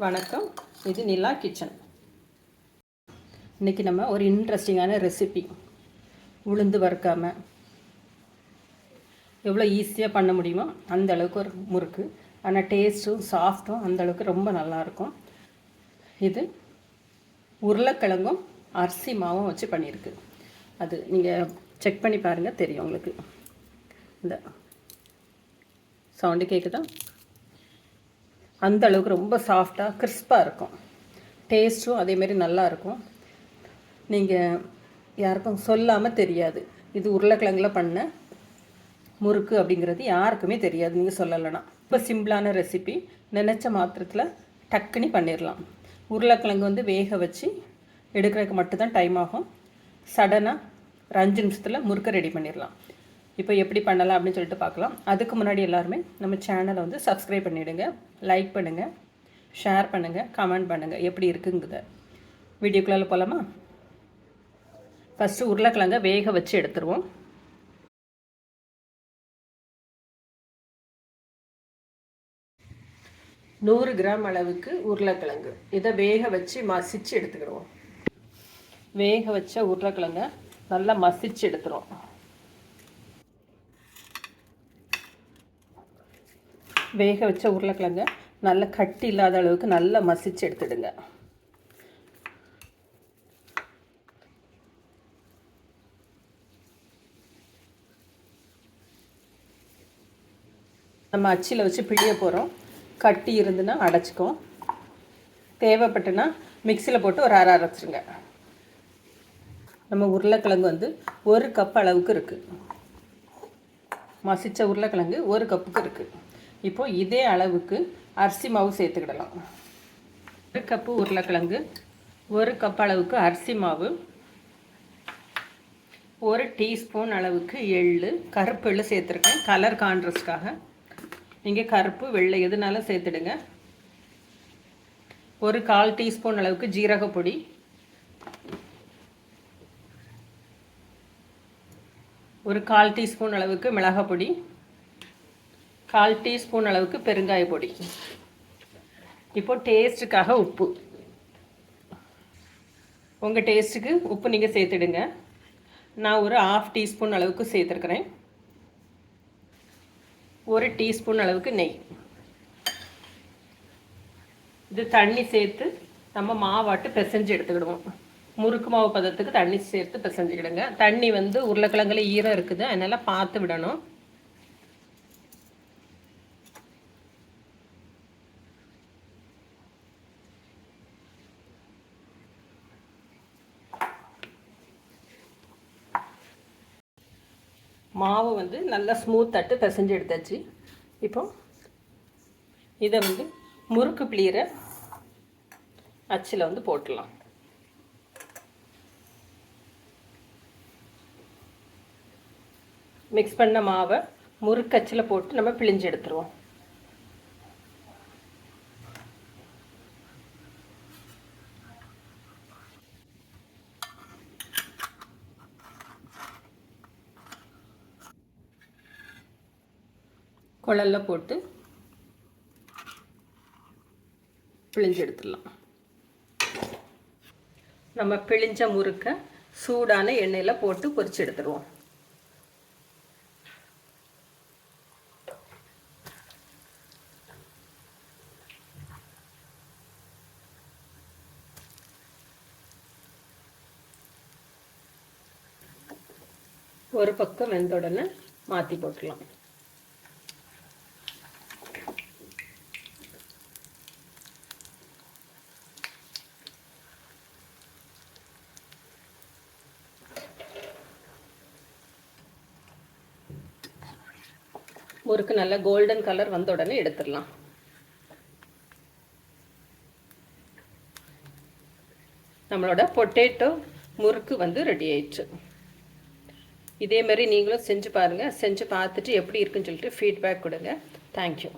வணக்கம், இது நிலா கிச்சன். இன்றைக்கி நம்ம ஒரு இன்ட்ரெஸ்டிங்கான ரெசிபி, உளுந்து வறுக்காமல் எவ்வளோ ஈஸியாக பண்ண முடியுமோ அந்த அளவுக்கு ஒரு முறுக்கு. ஆனால் டேஸ்ட்டும் சாஃப்ட்டும் அந்தளவுக்கு ரொம்ப நல்லாயிருக்கும். இது உருளைக்கிழங்கும் அரிசி மாவும் வச்சு பண்ணியிருக்கு. அது நீங்கள் செக் பண்ணி பாருங்கள், தெரியும் உங்களுக்கு. இந்த சவுண்டு கேட்குதா? அந்த அளவுக்கு ரொம்ப சாஃப்டாக கிறிஸ்பாக இருக்கும். டேஸ்ட்டும் அதேமாரி நல்லாயிருக்கும். நீங்கள் யாருக்கும் சொல்லாமல் தெரியாது இது உருளைக்கிழங்குல பண்ண முறுக்கு அப்படிங்கிறது யாருக்குமே தெரியாது நீங்கள் சொல்லலைன்னா. ரொம்ப சிம்பிளான ரெசிபி, நினச்ச மாத்திரத்தில் டக்குன்னு பண்ணிடலாம். உருளைக்கிழங்கு வந்து வேக வச்சு எடுக்கிறதுக்கு மட்டும்தான் டைம் ஆகும். சடனாக ஒரு 5 நிமிஷத்தில் முறுக்கை ரெடி பண்ணிடலாம். இப்போ எப்படி பண்ணலாம் அப்படின்னு சொல்லிட்டு பார்க்கலாம். அதுக்கு முன்னாடி எல்லாருமே நம்ம சேனலை வந்து சப்ஸ்கிரைப் பண்ணிவிடுங்க, லைக் பண்ணுங்கள், ஷேர் பண்ணுங்கள், கமெண்ட் பண்ணுங்கள் எப்படி இருக்குங்குத. வீடியோக்குள்ளே போகலாமா? ஃபஸ்ட்டு உருளைக்கிழங்கை வேக வச்சு எடுத்துருவோம். நூறு கிராம் அளவுக்கு உருளைக்கிழங்கு, இதை வேக வச்சு மசிச்சு எடுத்துக்கிடுவோம். வேக வச்ச உருளைக்கிழங்கை நல்லா மசிச்சு எடுத்துருவோம். வேக வச்ச உருளைக்கிழங்க நல்லா கட்டி இல்லாத அளவுக்கு நல்லா மசிச்சு எடுத்துடுங்க. நம்ம அச்சில் வச்சு பிழிய போகிறோம். கட்டி இருந்துன்னா அடைச்சிக்கும், தேவைப்பட்டுன்னா மிக்சியில் போட்டு ஒரு அரை அரைச்சிருங்க. நம்ம உருளைக்கிழங்கு வந்து 1 கப் அளவுக்கு இருக்குது. மசித்த உருளைக்கிழங்கு 1 கப்புக்கு இருக்குது. இப்போது இதே அளவுக்கு அரிசி மாவு சேர்த்துக்கிடலாம். 1 கப்பு உருளைக்கிழங்கு, 1 கப் அளவுக்கு அரிசி மாவு, 1 டீஸ்பூன் அளவுக்கு எள்ளு, கருப்பு எள்ளு சேர்த்துருக்கேன் கலர் கான்ட்ராஸ்ட்காக. நீங்கள் கருப்பு வெள்ளை எதுனாலும் சேர்த்துடுங்க. 1/4 டீஸ்பூன் அளவுக்கு ஜீரகப்பொடி, 1/4 டீஸ்பூன் அளவுக்கு மிளகாய் பொடி, 1/4 டீஸ்பூன் அளவுக்கு பெருங்காய பொடி. இப்போ டேஸ்ட்டுக்காக உப்பு, உங்கள் டேஸ்ட்டுக்கு உப்பு நீங்கள் சேர்த்துடுங்க. நான் ஒரு 1/2 டீஸ்பூன் அளவுக்கு சேர்த்துருக்குறேன். 1 டீஸ்பூன் அளவுக்கு நெய். இது தண்ணி சேர்த்து நம்ம மாவாட்டு பிசைஞ்சு எடுத்துக்கிடுவோம். முறுக்கு மாவு பதத்துக்கு தண்ணி சேர்த்து பிசைஞ்சுக்கிடுங்க. தண்ணி வந்து உருளைக்கிழங்குல ஈரம் இருக்குது, அதனால் பார்த்து விடணும். மாவு வந்து நல்லா ஸ்மூத்தாட்டு பிசைஞ்சு எடுத்தாச்சு. இப்போ இதை வந்து முறுக்கு பிழிகிற அச்சில் வந்து போட்டுடலாம். மிக்ஸ் பண்ண மாவை முறுக்கு அச்சில் போட்டு நம்ம பிழிஞ்சு எடுத்துருவோம். குழலில் போட்டு பிழிஞ்சு எடுத்துடலாம். நம்ம பிழிஞ்ச முறுக்கை சூடான எண்ணெயில் போட்டு பொரிச்சு எடுத்துருவோம். ஒரு பக்கம் வெந்த உடனே மாற்றி போட்டுடலாம். முறுக்கு நல்ல கோல்டன் கலர் வந்த உடனே எடுத்துடலாம். நம்மளோட பொட்டேட்டோ முறுக்கு வந்து ரெடி ஆயிடுச்சு. இதே மாதிரி நீங்களும் செஞ்சு பாருங்கள். செஞ்சு பார்த்துட்டு எப்படி இருக்குன்னு சொல்லிட்டு ஃபீட்பேக் கொடுங்க. தேங்க்யூ.